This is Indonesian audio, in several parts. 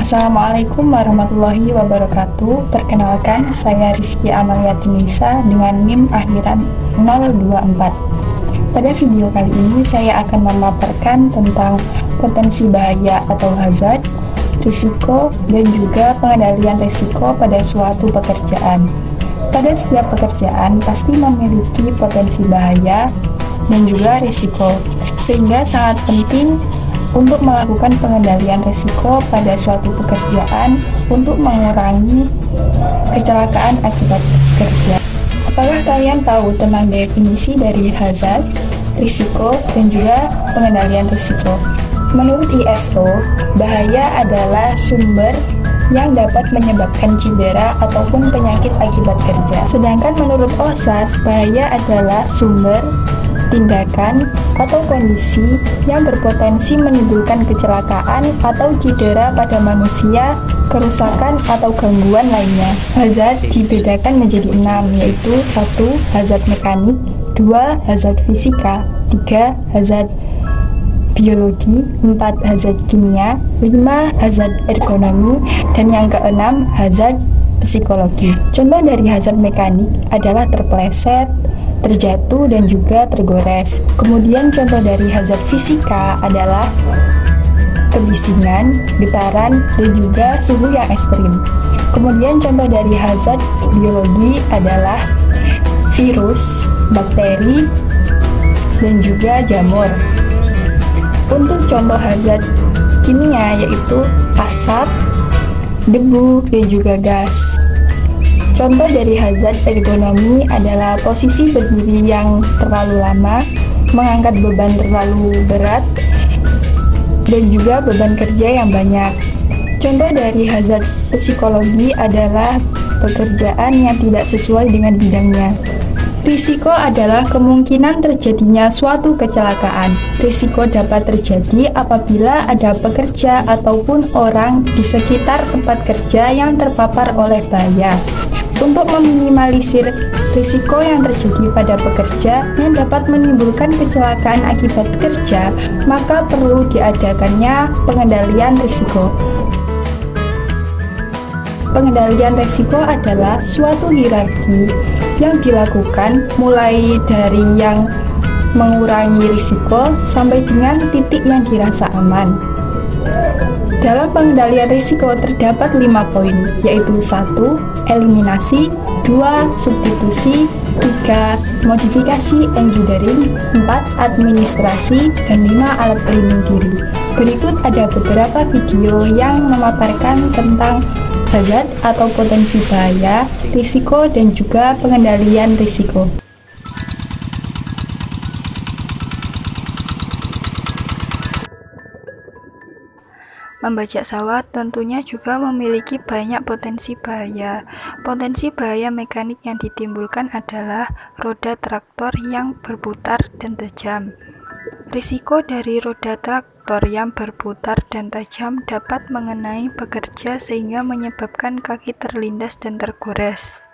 Assalamualaikum warahmatullahi wabarakatuh. Perkenalkan, saya Rizky Amaliati Nisa dengan NIM akhiran 024. Pada video kali ini saya akan memaparkan tentang potensi bahaya atau hazard, risiko, dan juga pengendalian risiko pada suatu pekerjaan. Pada setiap pekerjaan pasti memiliki potensi bahaya dan juga risiko, sehingga sangat penting untuk melakukan pengendalian risiko pada suatu pekerjaan untuk mengurangi kecelakaan akibat kerja. Apakah kalian tahu tentang definisi dari hazard, risiko, dan juga pengendalian risiko? Menurut ISO, bahaya adalah sumber yang dapat menyebabkan cedera ataupun penyakit akibat kerja. Sedangkan menurut OSAS, bahaya adalah sumber, tindakan, atau kondisi yang berpotensi menimbulkan kecelakaan atau cedera pada manusia, kerusakan, atau gangguan lainnya. Hazard dibedakan menjadi 6, yaitu 1. Hazard mekanik, 2. Hazard fisika, 3. Hazard biologi, 4. Hazard kimia, 5. Hazard ergonomi, dan yang keenam hazard psikologi. Contoh dari hazard mekanik adalah terpeleset, terjatuh, dan juga tergores. Kemudian contoh dari hazard fisika adalah kebisingan, getaran, dan juga suhu yang ekstrim. Kemudian contoh dari hazard biologi adalah virus, bakteri, dan juga jamur. Untuk contoh hazard kimia yaitu asap, debu, dan juga gas. Contoh dari hazard ergonomi adalah posisi berdiri yang terlalu lama, mengangkat beban terlalu berat, dan juga beban kerja yang banyak. Contoh dari hazard psikologi adalah pekerjaan yang tidak sesuai dengan bidangnya. Risiko adalah kemungkinan terjadinya suatu kecelakaan. Risiko dapat terjadi apabila ada pekerja ataupun orang di sekitar tempat kerja yang terpapar oleh bahaya. Untuk meminimalisir risiko yang terjadi pada pekerja yang dapat menimbulkan kecelakaan akibat kerja, maka perlu diadakannya pengendalian risiko. Pengendalian risiko adalah suatu hierarki yang dilakukan mulai dari yang mengurangi risiko sampai dengan titik yang dirasa aman. Dalam pengendalian risiko terdapat 5 poin, yaitu 1. Eliminasi, 2. Substitusi, 3. Modifikasi engineering, 4. Administrasi, dan 5. Alat pelindung diri. Berikut ada beberapa video yang memaparkan tentang hazard atau potensi bahaya, risiko, dan juga pengendalian risiko. Membajak sawah tentunya juga memiliki banyak potensi bahaya. Potensi bahaya mekanik yang ditimbulkan adalah roda traktor yang berputar dan tajam. Risiko dari roda traktor yang berputar dan tajam dapat mengenai pekerja sehingga menyebabkan kaki terlindas dan tergores.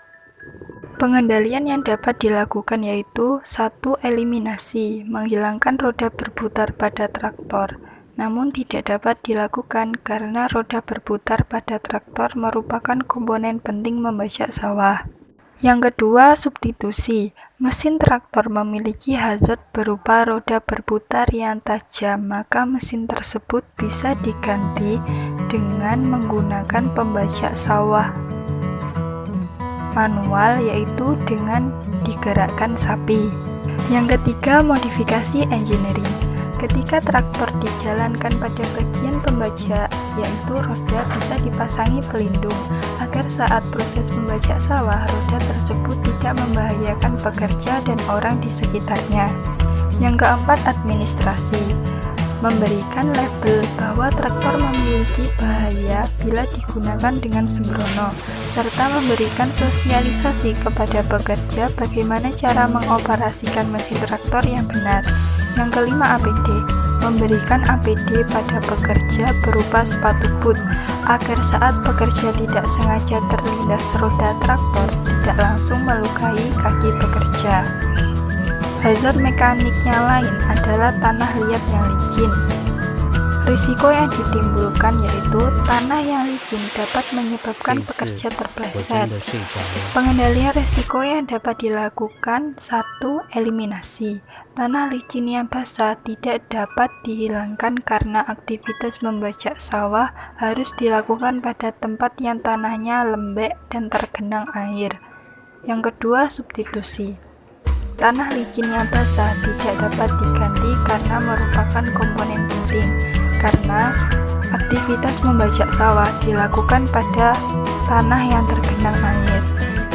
Pengendalian yang dapat dilakukan yaitu 1. Eliminasi, menghilangkan roda berputar pada traktor. Namun tidak dapat dilakukan karena roda berputar pada traktor merupakan komponen penting membajak sawah. Yang kedua, substitusi. Mesin traktor memiliki hazard berupa roda berputar yang tajam, maka mesin tersebut bisa diganti dengan menggunakan pembajak sawah manual, yaitu dengan digerakkan sapi. Yang ketiga, modifikasi engineering. Ketika traktor dijalankan pada bagian pembajak, yaitu roda bisa dipasangi pelindung, agar saat proses membajak sawah, roda tersebut tidak membahayakan pekerja dan orang di sekitarnya. Yang keempat, administrasi. Memberikan label bahwa traktor memiliki bahaya bila digunakan dengan sembrono, serta memberikan sosialisasi kepada pekerja bagaimana cara mengoperasikan mesin traktor yang benar. Yang kelima, APD. Memberikan APD pada pekerja berupa sepatu boot, agar saat pekerja tidak sengaja terlindas roda traktor, tidak langsung melukai kaki pekerja. Hazard mekaniknya lain adalah tanah liat yang licin. Risiko yang ditimbulkan yaitu tanah yang licin dapat menyebabkan pekerja terpleset. Pengendalian risiko yang dapat dilakukan: 1. Eliminasi. Tanah licin yang basah tidak dapat dihilangkan karena aktivitas membajak sawah harus dilakukan pada tempat yang tanahnya lembek dan tergenang air. Yang kedua, substitusi. Tanah licin yang basah tidak dapat diganti karena merupakan komponen penting, karena aktivitas membajak sawah dilakukan pada tanah yang tergenang air.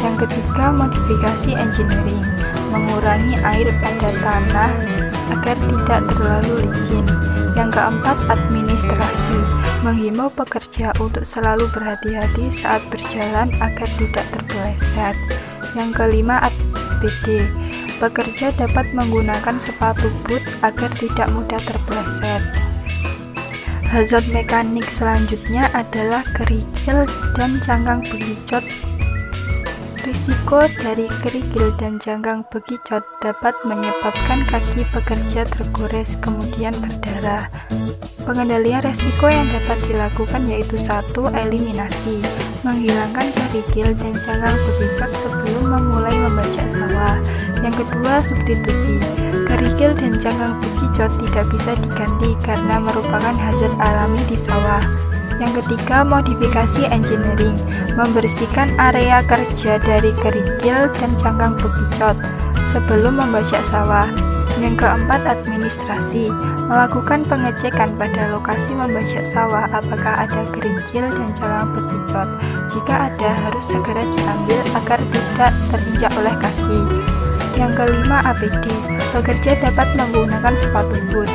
Yang ketiga, modifikasi engineering, mengurangi air pada tanah agar tidak terlalu licin. Yang keempat, administrasi, menghimbau pekerja untuk selalu berhati-hati saat berjalan agar tidak terpeleset. Yang kelima, APD, pekerja dapat menggunakan sepatu boot agar tidak mudah terpeleset. Hazard mekanik selanjutnya adalah kerikil dan cangkang bekicot. Risiko dari kerikil dan cangkang bekicot dapat menyebabkan kaki pekerja tergores kemudian berdarah. Pengendalian risiko yang dapat dilakukan yaitu 1. Eliminasi, menghilangkan kerikil dan cangkang bekicot sebelum memulai membajak sawah. Yang kedua, substitusi. Kerikil dan cangkang bekicot tidak bisa diganti karena merupakan hazard alami di sawah. Yang ketiga, modifikasi engineering, membersihkan area kerja dari kerikil dan cangkang bekicot sebelum membajak sawah. Yang keempat, administrasi, melakukan pengecekan pada lokasi membajak sawah apakah ada kerikil dan cangkang bekicot. Jika ada, harus segera diambil agar tidak terinjak oleh kaki. Yang kelima, APD, pekerja dapat menggunakan sepatu boot.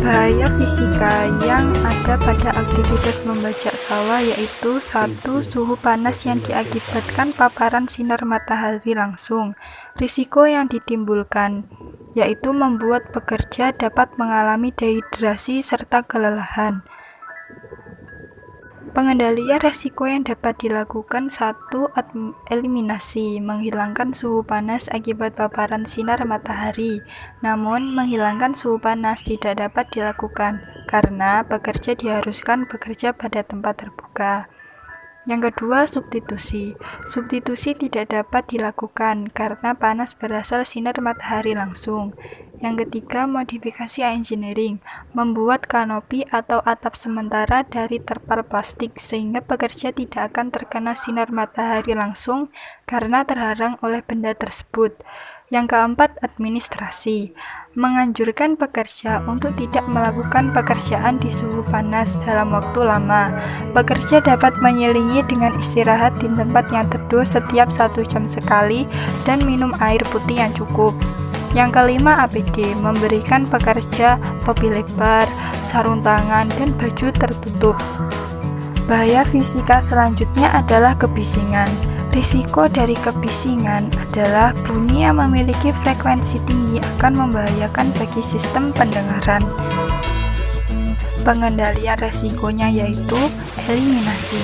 Bahaya fisika yang ada pada aktivitas membajak sawah yaitu 1. Suhu panas yang diakibatkan paparan sinar matahari langsung. Risiko yang ditimbulkan yaitu membuat pekerja dapat mengalami dehidrasi serta kelelahan. Pengendalian resiko yang dapat dilakukan: 1. Eliminasi, menghilangkan suhu panas akibat paparan sinar matahari. Namun, menghilangkan suhu panas tidak dapat dilakukan karena pekerja diharuskan bekerja pada tempat terbuka. Yang kedua, substitusi. Substitusi tidak dapat dilakukan karena panas berasal sinar matahari langsung. Yang ketiga, modifikasi engineering, membuat kanopi atau atap sementara dari terpal plastik sehingga pekerja tidak akan terkena sinar matahari langsung karena terhalang oleh benda tersebut. Yang keempat, administrasi, menganjurkan pekerja untuk tidak melakukan pekerjaan di suhu panas dalam waktu lama. Pekerja dapat menyelingi dengan istirahat di tempat yang teduh setiap 1 jam sekali dan minum air putih yang cukup. Yang kelima, APD, memberikan pekerja topi lebar, sarung tangan, dan baju tertutup. Bahaya fisika selanjutnya adalah kebisingan. Risiko dari kebisingan adalah bunyi yang memiliki frekuensi tinggi akan membahayakan bagi sistem pendengaran. Pengendalian resikonya yaitu eliminasi.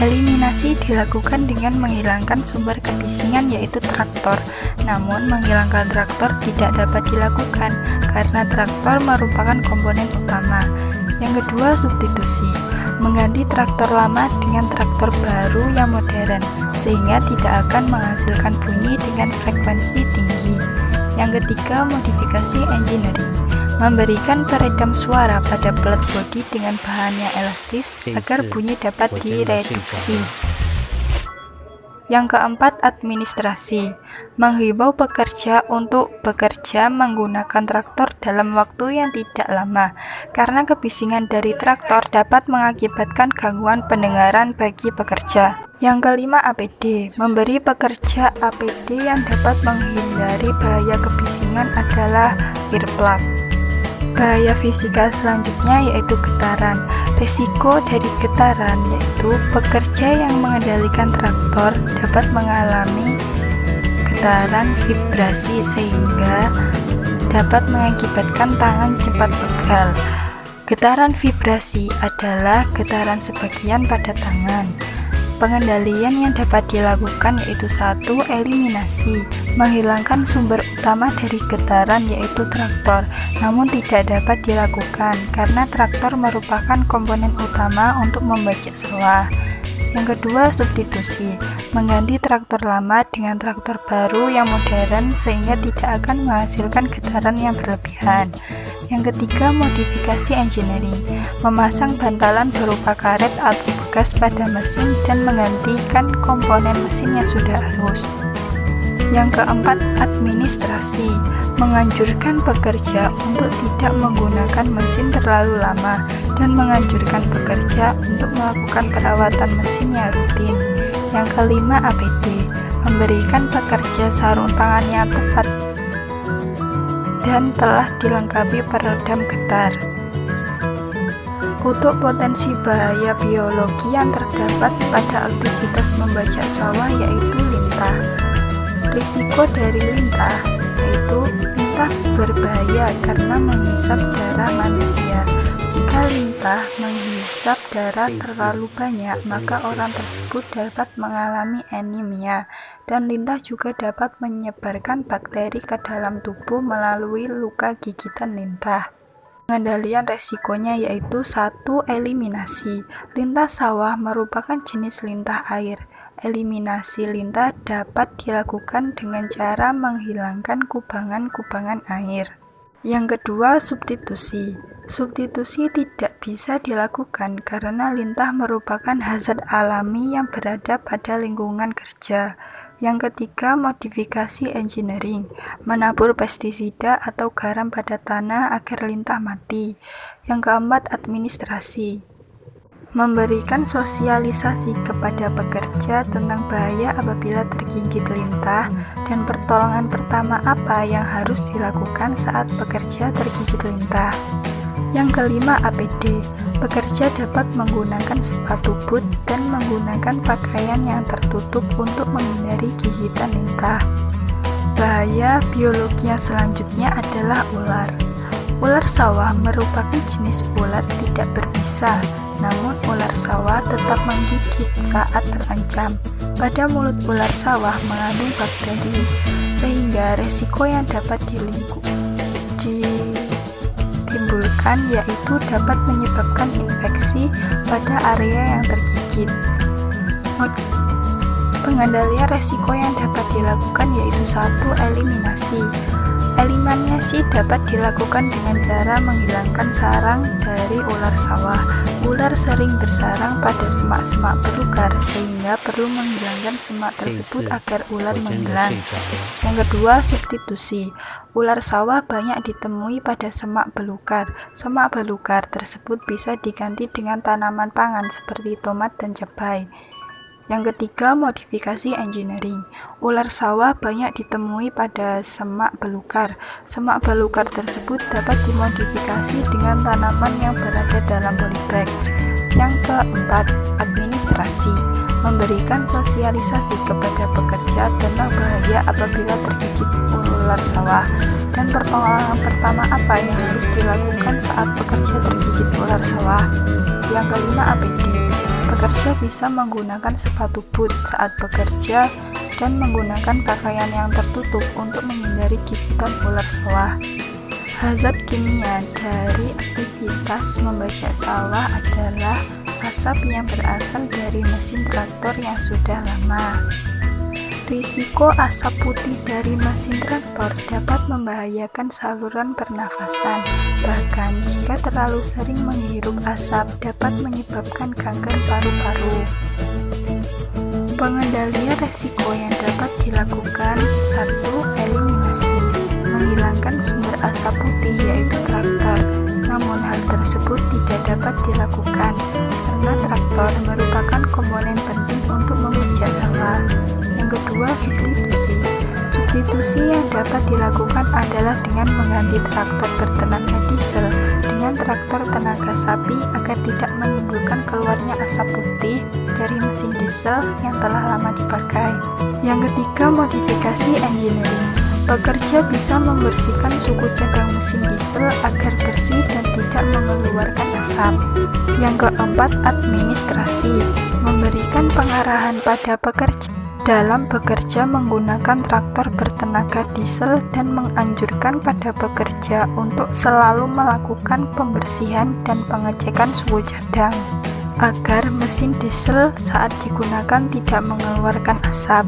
Eliminasi dilakukan dengan menghilangkan sumber kebisingan yaitu traktor. Namun menghilangkan traktor tidak dapat dilakukan karena traktor merupakan komponen utama. Yang kedua, substitusi, mengganti traktor lama dengan traktor baru yang modern sehingga tidak akan menghasilkan bunyi dengan frekuensi tinggi. Yang ketiga, modifikasi engineering, memberikan peredam suara pada plat bodi dengan bahan yang elastis agar bunyi dapat direduksi. Yang keempat, administrasi, menghimbau pekerja untuk bekerja menggunakan traktor dalam waktu yang tidak lama karena kebisingan dari traktor dapat mengakibatkan gangguan pendengaran bagi pekerja. Yang kelima, APD, memberi pekerja APD yang dapat menghindari bahaya kebisingan adalah earplug. Bahaya fisika selanjutnya yaitu getaran. Risiko dari getaran yaitu pekerja yang mengendalikan traktor dapat mengalami getaran vibrasi sehingga dapat mengakibatkan tangan cepat pegal. Getaran vibrasi adalah getaran sebagian pada tangan. Pengendalian yang dapat dilakukan yaitu 1. Eliminasi, menghilangkan sumber utama dari getaran yaitu traktor, namun tidak dapat dilakukan karena traktor merupakan komponen utama untuk membajak sawah. Yang kedua, substitusi, mengganti traktor lama dengan traktor baru yang modern sehingga tidak akan menghasilkan getaran yang berlebihan. Yang ketiga, modifikasi engineering, memasang bantalan berupa karet atau bekas pada mesin dan menggantikan komponen mesin yang sudah halus. Yang keempat, administrasi, menganjurkan pekerja untuk tidak menggunakan mesin terlalu lama dan menganjurkan pekerja untuk melakukan perawatan mesin yang rutin. Yang kelima, APD, memberikan pekerja sarung tangan yang tepat dan telah dilengkapi peredam getar. Untuk potensi bahaya biologi yang terdapat pada aktivitas membajak sawah yaitu lintah. Risiko dari lintah yaitu lintah berbahaya karena menghisap darah manusia. Jika lintah menghisap darah terlalu banyak, maka orang tersebut dapat mengalami anemia, dan lintah juga dapat menyebarkan bakteri ke dalam tubuh melalui luka gigitan lintah. Pengendalian resikonya yaitu 1. Eliminasi, lintah sawah merupakan jenis lintah air. Eliminasi lintah dapat dilakukan dengan cara menghilangkan kubangan-kubangan air. Yang kedua, substitusi. Substitusi tidak bisa dilakukan karena lintah merupakan hazard alami yang berada pada lingkungan kerja. Yang ketiga, modifikasi engineering, menabur pestisida atau garam pada tanah agar lintah mati. Yang keempat, administrasi, memberikan sosialisasi kepada pekerja tentang bahaya apabila tergigit lintah dan pertolongan pertama apa yang harus dilakukan saat pekerja tergigit lintah. Yang kelima, APD, pekerja dapat menggunakan sepatu boot dan menggunakan pakaian yang tertutup untuk menghindari gigitan lintah. Bahaya biologi yang selanjutnya adalah ular. Ular sawah merupakan jenis ular tidak berbisa, namun ular sawah tetap menggigit saat terancam. Pada mulut ular sawah mengandung bakteri, sehingga resiko yang dapat ditimbulkan yaitu dapat menyebabkan infeksi pada area yang tergigit. Pengendalian resiko yang dapat dilakukan yaitu 1. Eliminasi. Eliminasi dapat dilakukan dengan cara menghilangkan sarang dari ular sawah. Ular sering bersarang pada semak-semak belukar sehingga perlu menghilangkan semak tersebut agar ular menghilang. Yang kedua, substitusi. Ular sawah banyak ditemui pada semak belukar. Semak belukar tersebut bisa diganti dengan tanaman pangan seperti tomat dan cabai. Yang ketiga, modifikasi engineering. Ular sawah banyak ditemui pada semak belukar. Semak belukar tersebut dapat dimodifikasi dengan tanaman yang berada dalam polybag. Yang keempat, administrasi. Memberikan sosialisasi kepada pekerja tentang bahaya apabila tergigit ular sawah dan pertolongan pertama apa yang harus dilakukan saat pekerja tergigit ular sawah. Yang kelima, APD. Pekerja bisa menggunakan sepatu boot saat bekerja dan menggunakan pakaian yang tertutup untuk menghindari gigitan ular sawah. Hazard kimia dari aktivitas membajak sawah adalah asap yang berasal dari mesin traktor yang sudah lama. Risiko asap putih dari mesin traktor dapat membahayakan saluran pernafasan. Bahkan jika terlalu sering menghirup asap dapat menyebabkan kanker paru-paru. Pengendalian resiko yang dapat dilakukan: 1. Eliminasi, menghilangkan sumber asap putih yaitu traktor. Namun hal tersebut tidak dapat dilakukan karena traktor merupakan komponen penting untuk membajak sawah. Yang kedua, substitusi. Substitusi yang dapat dilakukan adalah dengan mengganti traktor bertenaga diesel dengan traktor tenaga sapi agar tidak menimbulkan keluarnya asap putih dari mesin diesel yang telah lama dipakai. Yang ketiga, modifikasi engineering, Pekerja bisa membersihkan suku cadang mesin diesel agar bersih dan tidak mengeluarkan asap. Yang keempat, administrasi. Memberikan pengarahan pada pekerja dalam bekerja menggunakan traktor bertenaga diesel dan menganjurkan pada pekerja untuk selalu melakukan pembersihan dan pengecekan suhu cadang agar mesin diesel saat digunakan tidak mengeluarkan asap.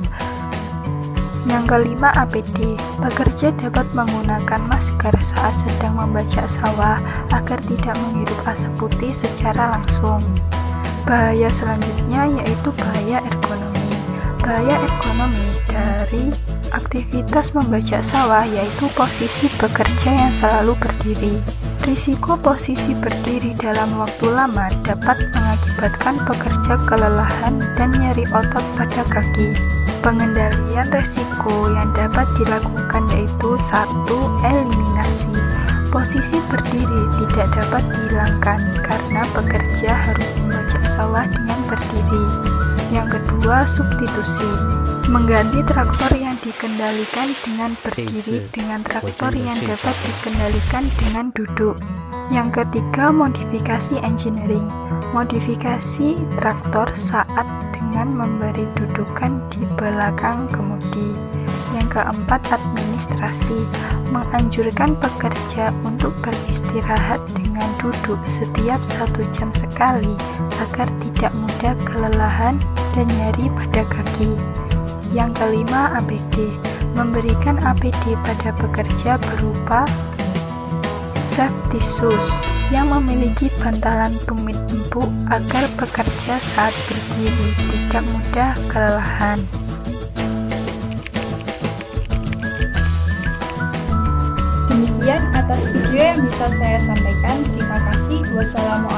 Yang kelima, APD. Pekerja dapat menggunakan masker saat sedang membajak sawah agar tidak menghirup asap putih secara langsung. Bahaya selanjutnya yaitu bahaya ergonomi. Bahaya ergonomi dari aktivitas membajak sawah yaitu posisi bekerja yang selalu berdiri. Risiko posisi berdiri dalam waktu lama dapat mengakibatkan pekerja kelelahan dan nyeri otot pada kaki. Pengendalian resiko yang dapat dilakukan yaitu 1. Eliminasi. Posisi berdiri tidak dapat dihilangkan karena pekerja harus membajak sawah dengan berdiri. Yang kedua, substitusi. Mengganti traktor yang dikendalikan dengan berdiri dengan traktor yang dapat dikendalikan dengan duduk. Yang ketiga, modifikasi engineering. Modifikasi traktor saat dengan memberi dudukan di belakang kemudi. Yang keempat, administrasi. Menganjurkan pekerja untuk beristirahat dengan duduk setiap 1 jam sekali agar tidak mudah kelelahan dan nyeri pada kaki. Yang kelima, APD. Memberikan APD pada pekerja berupa safety shoes yang memiliki bantalan tumit empuk agar pekerja saat berdiri tidak mudah kelelahan. Demikian atas video yang bisa saya sampaikan. Terima kasih. Wassalamualaikum